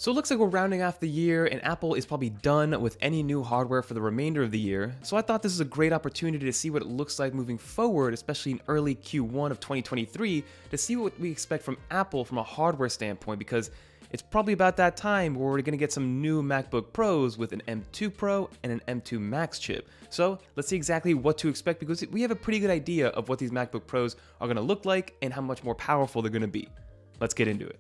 So it looks like we're rounding off the year and Apple is probably done with any new hardware for the remainder of the year. So I thought this is a great opportunity to see what it looks like moving forward, especially in early Q1 of 2023, to see what we expect from Apple from a hardware standpoint, because it's probably about that time where we're going to get some new MacBook Pros with an M2 Pro and an M2 Max chip. So let's see exactly what to expect, because we have a pretty good idea of what these MacBook Pros are going to look like and how much more powerful they're going to be. Let's get into it.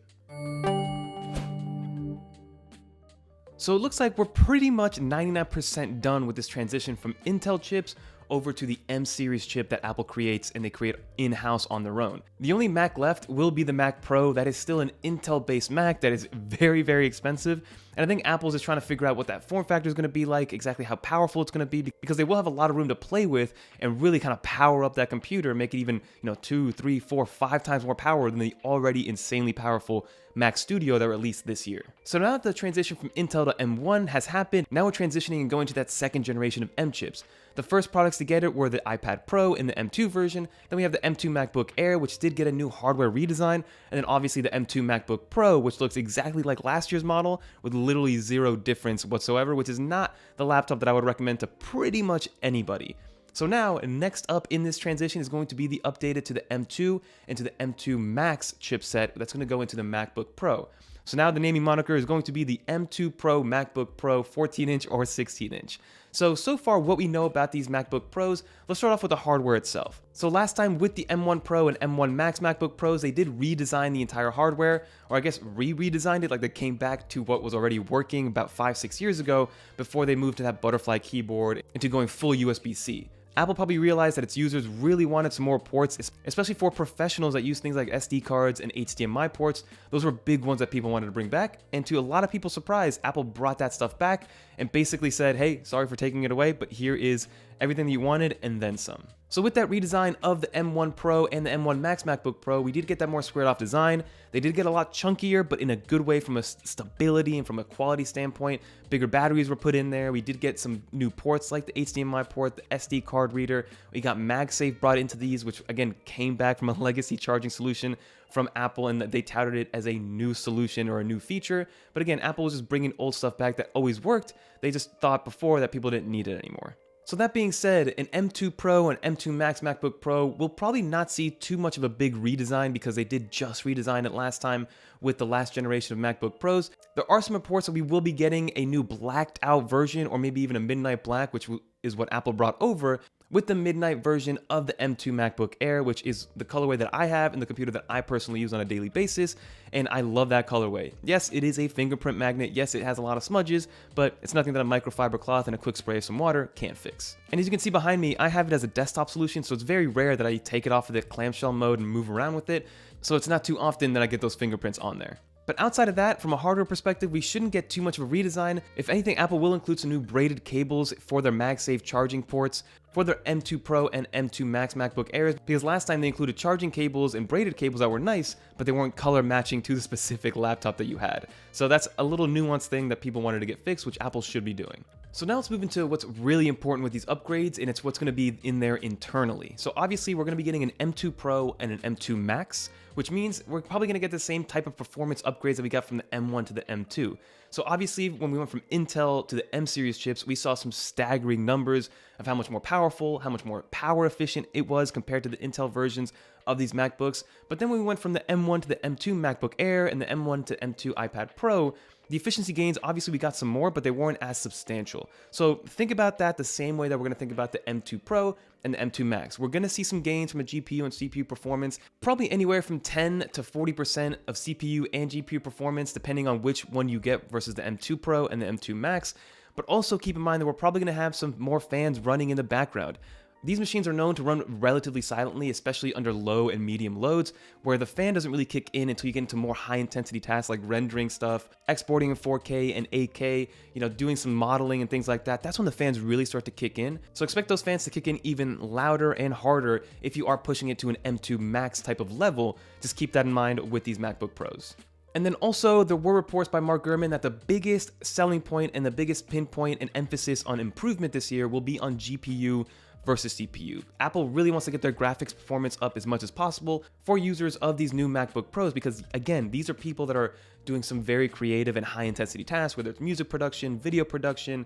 So it looks like we're pretty much 99% done with this transition from Intel chips over to the M series chip that Apple creates and they create in-house on their own. The only Mac left will be the Mac Pro. That is still an Intel-based Mac that is very, very expensive. And I think Apple's just trying to figure out what that form factor is going to be like, exactly how powerful it's going to be, because they will have a lot of room to play with and really kind of power up that computer, make it even, 2, 3, 4, 5 times more power than the already insanely powerful Mac Studio that were released this year. So now that the transition from Intel to M1 has happened, now we're transitioning and going to that second generation of M chips. The first products to get it were the iPad Pro in the M2 version, then we have the M2 MacBook Air, which did get a new hardware redesign, and then obviously the M2 MacBook Pro, which looks exactly like last year's model with literally zero difference whatsoever, which is not the laptop that I would recommend to pretty much anybody. So now, next up in this transition is going to be the updated to the M2 and to the M2 Max chipset that's going to go into the MacBook Pro. So now the naming moniker is going to be the M2 Pro MacBook Pro 14-inch or 16-inch. So far what we know about these MacBook Pros, let's start off with the hardware itself. So last time with the M1 Pro and M1 Max MacBook Pros, they did redesign the entire hardware, or I guess redesigned it, like they came back to what was already working about 5-6 years ago before they moved to that butterfly keyboard and to going full USB-C. Apple probably realized that its users really wanted some more ports, especially for professionals that use things like SD cards and HDMI ports. Those were big ones that people wanted to bring back, and to a lot of people's surprise, Apple brought that stuff back and basically said, hey, sorry for taking it away, but here is everything that you wanted and then some. So with that redesign of the M1 Pro and the M1 Max MacBook Pro, we did get that more squared off design. They did get a lot chunkier, but in a good way from a stability and from a quality standpoint. Bigger batteries were put in there. We did get some new ports like the HDMI port, the SD card reader. We got MagSafe brought into these, which again came back from a legacy charging solution from Apple, and they touted it as a new solution or a new feature. But again, Apple was just bringing old stuff back that always worked. They just thought before that people didn't need it anymore. So that being said, an M2 Pro and M2 Max MacBook Pro will probably not see too much of a big redesign because they did just redesign it last time with the last generation of MacBook Pros. There are some reports that we will be getting a new blacked out version, or maybe even a midnight black, which is what Apple brought over with the midnight version of the M2 MacBook Air, which is the colorway that I have and the computer that I personally use on a daily basis, and I love that colorway. Yes, it is a fingerprint magnet, yes, it has a lot of smudges, but it's nothing that a microfiber cloth and a quick spray of some water can't fix. And as you can see behind me, I have it as a desktop solution, so it's very rare that I take it off of the clamshell mode and move around with it, so it's not too often that I get those fingerprints on there. But outside of that, from a hardware perspective, we shouldn't get too much of a redesign. If anything, Apple will include some new braided cables for their MagSafe charging ports for their M2 Pro and M2 Max MacBook Airs, because last time they included charging cables and braided cables that were nice, but they weren't color matching to the specific laptop that you had. So that's a little nuanced thing that people wanted to get fixed, which Apple should be doing. So now let's move into what's really important with these upgrades, and it's what's going to be in there internally. So obviously we're going to be getting an M2 Pro and an M2 Max, which means we're probably going to get the same type of performance upgrades that we got from the M1 to the M2. So obviously when we went from Intel to the M series chips, we saw some staggering numbers of how much more powerful, how much more power efficient it was compared to the Intel versions of these MacBooks. But then when we went from the M1 to the M2 MacBook Air and the M1 to M2 iPad Pro, the efficiency gains, obviously we got some more, but they weren't as substantial. So think about that the same way that we're going to think about the M2 Pro and the M2 Max. We're going to see some gains from a GPU and CPU performance, probably anywhere from 10 to 40% of CPU and GPU performance, depending on which one you get versus the M2 Pro and the M2 Max. But also keep in mind that we're probably going to have some more fans running in the background. These machines are known to run relatively silently, especially under low and medium loads, where the fan doesn't really kick in until you get into more high-intensity tasks like rendering stuff, exporting in 4K and 8K, doing some modeling and things like that. That's when the fans really start to kick in. So expect those fans to kick in even louder and harder if you are pushing it to an M2 Max type of level. Just keep that in mind with these MacBook Pros. And then also, there were reports by Mark Gurman that the biggest selling point and the biggest pinpoint and emphasis on improvement this year will be on GPU versus CPU. Apple really wants to get their graphics performance up as much as possible for users of these new MacBook Pros because, again, these are people that are doing some very creative and high intensity tasks, whether it's music production, video production,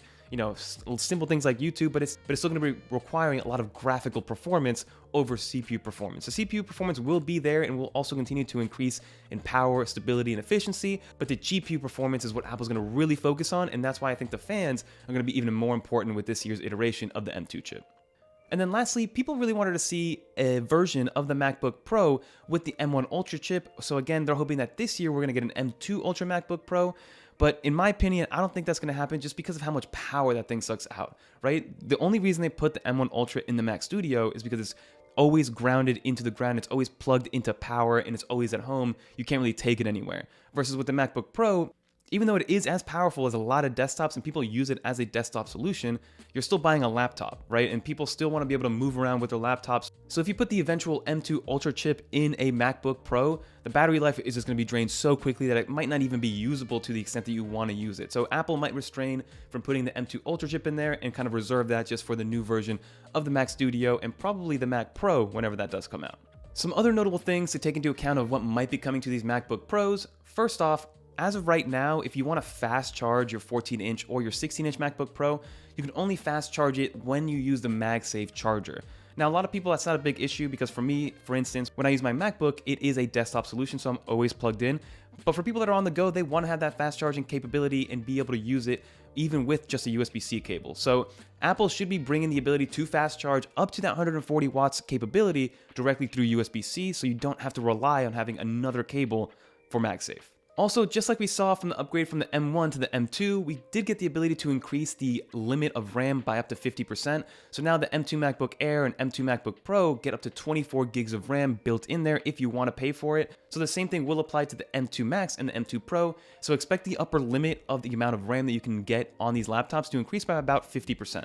simple things like YouTube, but it's still going to be requiring a lot of graphical performance over CPU performance. The CPU performance will be there and will also continue to increase in power, stability, and efficiency, but the GPU performance is what Apple's going to really focus on, and that's why I think the fans are going to be even more important with this year's iteration of the M2 chip. And then lastly, people really wanted to see a version of the MacBook Pro with the M1 Ultra chip. So again, they're hoping that this year we're going to get an M2 Ultra MacBook Pro. But in my opinion, I don't think that's going to happen just because of how much power that thing sucks out, right? The only reason they put the M1 Ultra in the Mac Studio is because it's always grounded into the ground. It's always plugged into power and it's always at home. You can't really take it anywhere. Versus with the MacBook Pro, even though it is as powerful as a lot of desktops and people use it as a desktop solution, you're still buying a laptop, right? And people still want to be able to move around with their laptops. So if you put the eventual M2 Ultra chip in a MacBook Pro, the battery life is just going to be drained so quickly that it might not even be usable to the extent that you want to use it. So Apple might restrain from putting the M2 Ultra chip in there and kind of reserve that just for the new version of the Mac Studio and probably the Mac Pro whenever that does come out. Some other notable things to take into account of what might be coming to these MacBook Pros. First off, as of right now, if you want to fast charge your 14-inch or your 16-inch MacBook Pro, you can only fast charge it when you use the MagSafe charger. Now, a lot of people, that's not a big issue because for me, for instance, when I use my MacBook, it is a desktop solution, so I'm always plugged in. But for people that are on the go, they want to have that fast charging capability and be able to use it even with just a USB-C cable. So Apple should be bringing the ability to fast charge up to that 140 watts capability directly through USB-C, so you don't have to rely on having another cable for MagSafe. Also, just like we saw from the upgrade from the M1 to the M2, we did get the ability to increase the limit of RAM by up to 50%. So now the M2 MacBook Air and M2 MacBook Pro get up to 24 gigs of RAM built in there if you want to pay for it. So the same thing will apply to the M2 Max and the M2 Pro. So expect the upper limit of the amount of RAM that you can get on these laptops to increase by about 50%.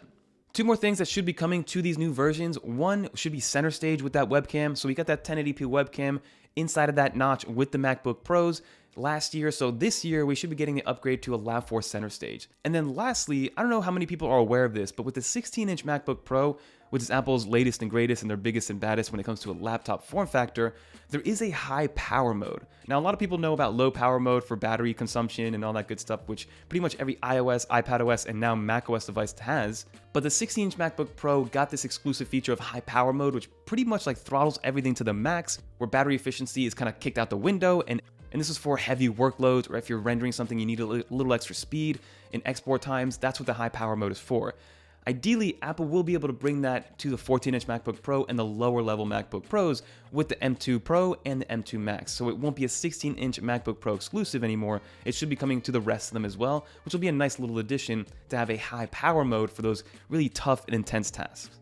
Two more things that should be coming to these new versions. One should be center stage with that webcam. So we got that 1080p webcam inside of that notch with the MacBook Pros last year, so this year we should be getting the upgrade to allow for center stage. And then lastly, I don't know how many people are aware of this, but with the 16-inch MacBook Pro, which is Apple's latest and greatest and their biggest and baddest when it comes to a laptop form factor, there is a high power mode. Now, a lot of people know about low power mode for battery consumption and all that good stuff, which pretty much every iOS, iPadOS, and now macOS device has. But the 16-inch MacBook Pro got this exclusive feature of high power mode, which pretty much like throttles everything to the max, where battery efficiency is kind of kicked out the window, and this is for heavy workloads, or if you're rendering something you need a little extra speed in export times. That's what the high power mode is for. Ideally, Apple will be able to bring that to the 14-inch MacBook Pro and the lower level MacBook Pros with the M2 Pro and the M2 Max. So it won't be a 16-inch MacBook Pro exclusive anymore. It should be coming to the rest of them as well, which will be a nice little addition to have a high power mode for those really tough and intense tasks.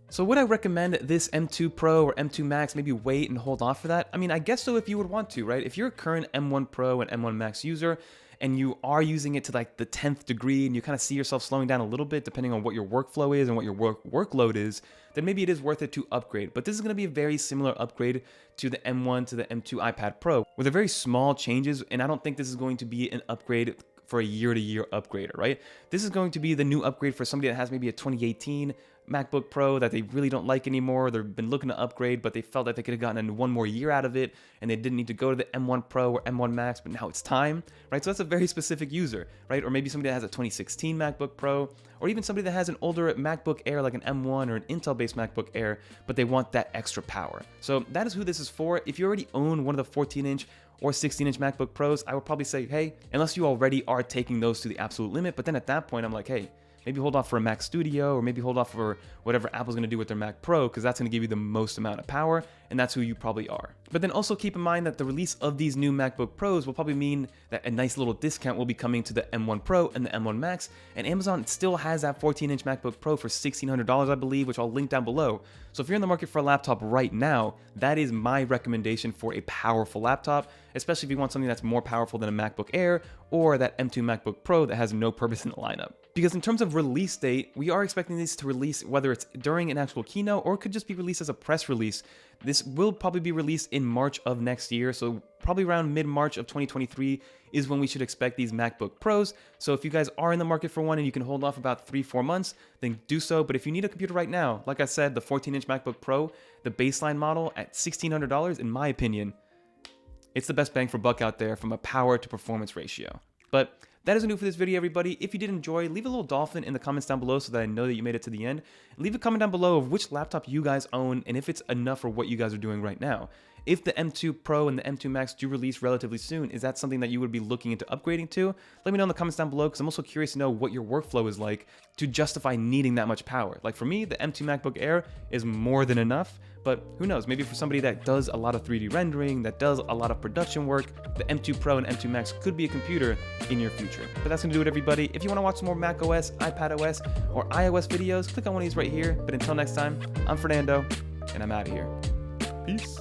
So would I recommend this M2 Pro or M2 Max maybe wait and hold off for that? I mean, I guess so if you would want to, right? If you're a current M1 Pro and M1 Max user and you are using it to like the 10th degree and you kind of see yourself slowing down a little bit depending on what your workflow is and what your workload is, then maybe it is worth it to upgrade. But this is going to be a very similar upgrade to the M1 to the M2 iPad Pro with a very small changes, and I don't think this is going to be an upgrade for a year-to-year upgrader, right? This is going to be the new upgrade for somebody that has maybe a 2018 MacBook Pro that they really don't like anymore. They've been looking to upgrade, but they felt that they could have gotten one more year out of it and they didn't need to go to the M1 Pro or M1 Max, but now it's time, right? So that's a very specific user, right? Or maybe somebody that has a 2016 MacBook Pro, or even somebody that has an older MacBook Air like an M1 or an Intel-based MacBook Air, but they want that extra power. So that is who this is for. If you already own one of the 14-inch or 16-inch MacBook Pros, I would probably say, hey, unless you already are taking those to the absolute limit, but then at that point, I'm like, hey, maybe hold off for a Mac Studio, or maybe hold off for whatever Apple's going to do with their Mac Pro, because that's going to give you the most amount of power, and that's who you probably are. But then also keep in mind that the release of these new MacBook Pros will probably mean that a nice little discount will be coming to the M1 Pro and the M1 Max, and Amazon still has that 14-inch MacBook Pro for $1,600, I believe, which I'll link down below. So if you're in the market for a laptop right now, that is my recommendation for a powerful laptop, especially if you want something that's more powerful than a MacBook Air or that M2 MacBook Pro that has no purpose in the lineup. Because in terms of release date, we are expecting these to release, whether it's during an actual keynote or it could just be released as a press release. This will probably be released in March of next year, so probably around mid-March of 2023 is when we should expect these MacBook Pros. So if you guys are in the market for one and you can hold off about 3-4 months, then do so. But if you need a computer right now, like I said, the 14-inch MacBook Pro, the baseline model at $1,600, in my opinion, it's the best bang for buck out there from a power to performance ratio. But that is a new for this video, everybody. If you did enjoy, leave a little dolphin in the comments down below so that I know that you made it to the end. Leave a comment down below of which laptop you guys own and if it's enough for what you guys are doing right now. If the M2 Pro and the M2 Max do release relatively soon, is that something that you would be looking into upgrading to? Let me know in the comments down below, because I'm also curious to know what your workflow is like to justify needing that much power. Like for me, the M2 MacBook Air is more than enough, but who knows, maybe for somebody that does a lot of 3D rendering, that does a lot of production work, the M2 Pro and M2 Max could be a computer in your future. But that's gonna do it, everybody. If you wanna watch some more macOS, iPadOS, or iOS videos, click on one of these right here. But until next time, I'm Fernando, and I'm out of here. Peace.